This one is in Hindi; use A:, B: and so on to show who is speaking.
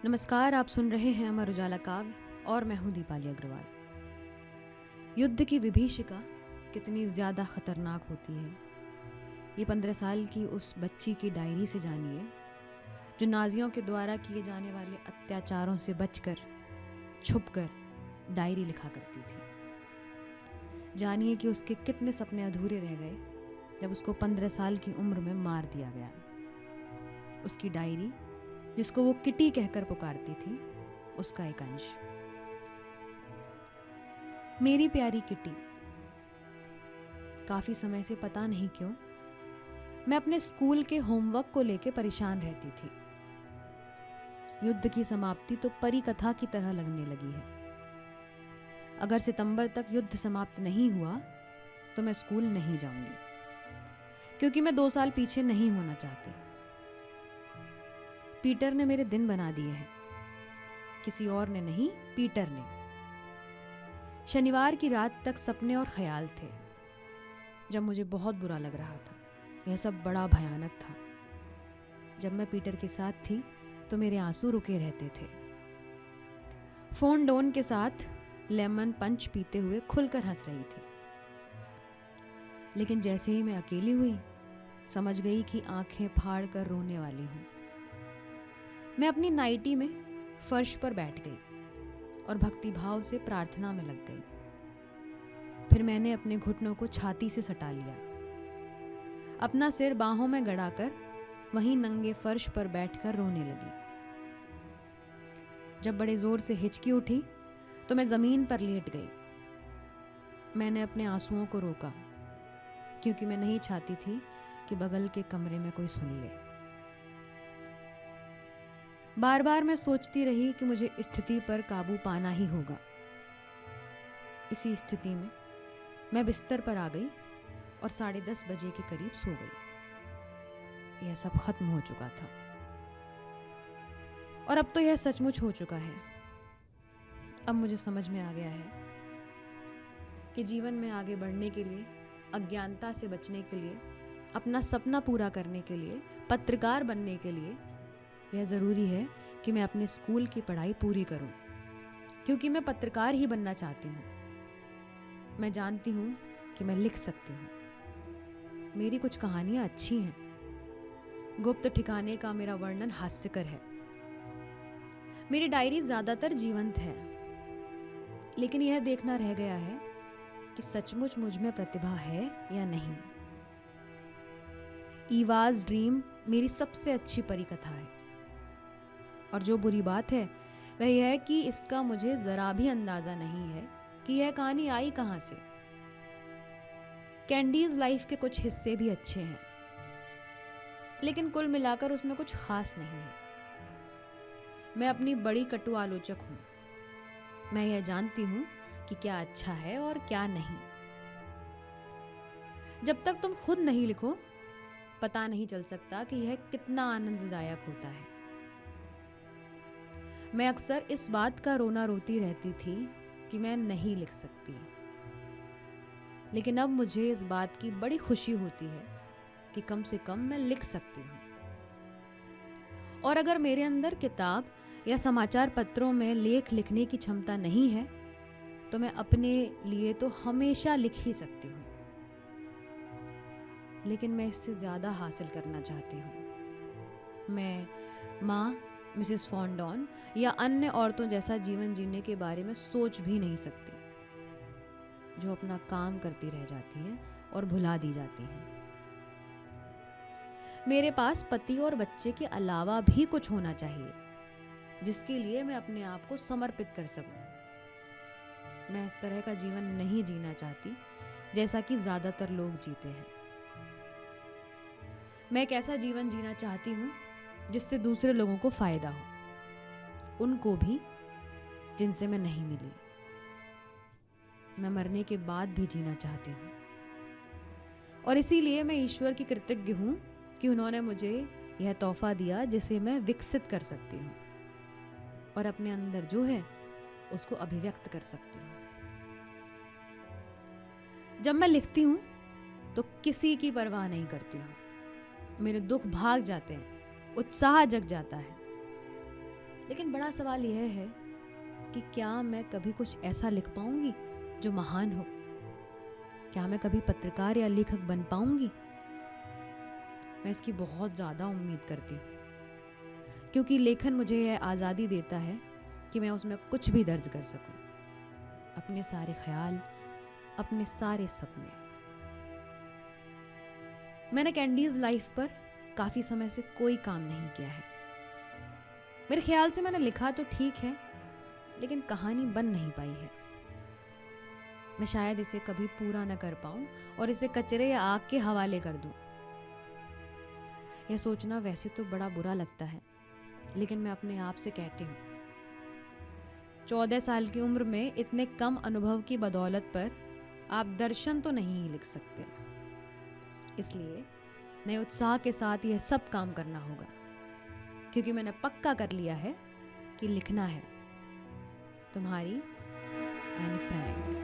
A: नमस्कार, आप सुन रहे हैं अमर उजाला काव्य और मैं हूं दीपाली अग्रवाल। युद्ध की विभीषिका कितनी ज़्यादा खतरनाक होती है, ये 15 साल की उस बच्ची की डायरी से जानिए, जो नाजियों के द्वारा किए जाने वाले अत्याचारों से बचकर, छुपकर डायरी लिखा करती थी। जानिए कि उसके कितने सपने अधूरे रह गए जब उसको 15 साल की उम्र में मार दिया गया। उसकी डायरी, जिसको वो किटी कहकर पुकारती थी, उसका एक अंश। मेरी प्यारी किटी, काफी समय से पता नहीं क्यों मैं अपने स्कूल के होमवर्क को लेकर परेशान रहती थी। युद्ध की समाप्ति तो परी कथा की तरह लगने लगी है। अगर सितंबर तक युद्ध समाप्त नहीं हुआ तो मैं स्कूल नहीं जाऊंगी, क्योंकि मैं 2 साल पीछे नहीं होना चाहती। पीटर ने मेरे दिन बना दिए हैं, किसी और ने नहीं, पीटर ने। शनिवार की रात तक सपने और ख्याल थे, जब मुझे बहुत बुरा लग रहा था। यह सब बड़ा भयानक था। जब मैं पीटर के साथ थी तो मेरे आंसू रुके रहते थे। फोन डोन के साथ लेमन पंच पीते हुए खुलकर हंस रही थी। लेकिन जैसे ही मैं अकेली हुई, समझ गई कि आंखें फाड़ कर रोने वाली हूं। मैं अपनी नाइटी में फर्श पर बैठ गई और भक्तिभाव से प्रार्थना में लग गई। फिर मैंने अपने घुटनों को छाती से सटा लिया, अपना सिर बाहों में गड़ाकर वहीं नंगे फर्श पर बैठकर रोने लगी। जब बड़े जोर से हिचकी उठी तो मैं जमीन पर लेट गई। मैंने अपने आंसुओं को रोका, क्योंकि मैं नहीं चाहती थी कि बगल के कमरे में कोई सुन ले। बार बार मैं सोचती रही कि मुझे स्थिति पर काबू पाना ही होगा। इसी स्थिति में मैं बिस्तर पर आ गई और 10:30 बजे के करीब सो गई। यह सब खत्म हो चुका था, और अब तो यह सचमुच हो चुका है। अब मुझे समझ में आ गया है कि जीवन में आगे बढ़ने के लिए, अज्ञानता से बचने के लिए, अपना सपना पूरा करने के लिए, पत्रकार बनने के लिए यह ज़रूरी है कि मैं अपने स्कूल की पढ़ाई पूरी करूं, क्योंकि मैं पत्रकार ही बनना चाहती हूं। मैं जानती हूं कि मैं लिख सकती हूं। मेरी कुछ कहानियां अच्छी हैं। गुप्त ठिकाने का मेरा वर्णन हास्यकर है। मेरी डायरी ज़्यादातर जीवंत है, लेकिन यह देखना रह गया है कि सचमुच मुझ में प्रतिभा है या नहीं। ईवाज ड्रीम मेरी सबसे अच्छी परिकथा है, और जो बुरी बात है वह यह है कि इसका मुझे जरा भी अंदाजा नहीं है कि यह कहानी आई कहां से। कैंडीज लाइफ के कुछ हिस्से भी अच्छे हैं, लेकिन कुल मिलाकर उसमें कुछ खास नहीं है। मैं अपनी बड़ी कटु आलोचक हूं। मैं यह जानती हूं कि क्या अच्छा है और क्या नहीं। जब तक तुम खुद नहीं लिखो, पता नहीं चल सकता कि यह कितना आनंददायक होता है। मैं अक्सर इस बात का रोना रोती रहती थी कि मैं नहीं लिख सकती, लेकिन अब मुझे इस बात की बड़ी खुशी होती है कि कम से कम मैं लिख सकती हूँ। और अगर मेरे अंदर किताब या समाचार पत्रों में लेख लिखने की क्षमता नहीं है, तो मैं अपने लिए तो हमेशा लिख ही सकती हूँ। लेकिन मैं इससे ज़्यादा हासिल करना चाहती हूँ। मैं माँ, मिसेस फॉन्डॉन या अन्य औरतों जैसा जीवन जीने के बारे में सोच भी नहीं सकती, जो अपना काम करती रह जाती हैं और भुला दी जाती हैं। मेरे पास पति और बच्चे के अलावा भी कुछ होना चाहिए, जिसके लिए मैं अपने आप को समर्पित कर सकूं। मैं इस तरह का जीवन नहीं जीना चाहती जैसा कि ज्यादातर लोग जीते हैं। मैं एक ऐसा जीवन जीना चाहती हूँ जिससे दूसरे लोगों को फायदा हो, उनको भी जिनसे मैं नहीं मिली। मैं मरने के बाद भी जीना चाहती हूँ, और इसीलिए मैं ईश्वर की कृतज्ञ हूँ कि उन्होंने मुझे यह तोहफा दिया जिसे मैं विकसित कर सकती हूँ और अपने अंदर जो है उसको अभिव्यक्त कर सकती हूँ। जब मैं लिखती हूँ तो किसी की परवाह नहीं करती हूँ। मेरे दुख भाग जाते हैं, उत्साह जग जाता है। लेकिन बड़ा सवाल यह है कि क्या मैं कभी कुछ ऐसा लिख पाऊंगी जो महान हो? क्या मैं कभी पत्रकार या लेखक बन पाऊंगी? मैं इसकी बहुत ज़्यादा उम्मीद करती हूँ, क्योंकि लेखन मुझे यह आज़ादी देता है कि मैं उसमें कुछ भी दर्ज कर सकूं, अपने सारे ख्याल, अपने सारे सपने। मैंने कैंडीज लाइफ पर काफ़ी समय से कोई काम नहीं किया है। मेरे ख्याल से मैंने लिखा तो ठीक है, लेकिन कहानी बन नहीं पाई है। मैं शायद इसे कभी पूरा न कर पाऊं और इसे कचरे या आग के हवाले कर दूं। यह सोचना वैसे तो बड़ा बुरा लगता है, लेकिन मैं अपने आप से कहती हूँ 14 साल की उम्र में इतने कम अनुभव की बदौलत पर आप दर्शन तो नहीं ही लिख सकते। इसलिए नए उत्साह के साथ यह सब काम करना होगा, क्योंकि मैंने पक्का कर लिया है कि लिखना है। तुम्हारी एनी फ्रैंक।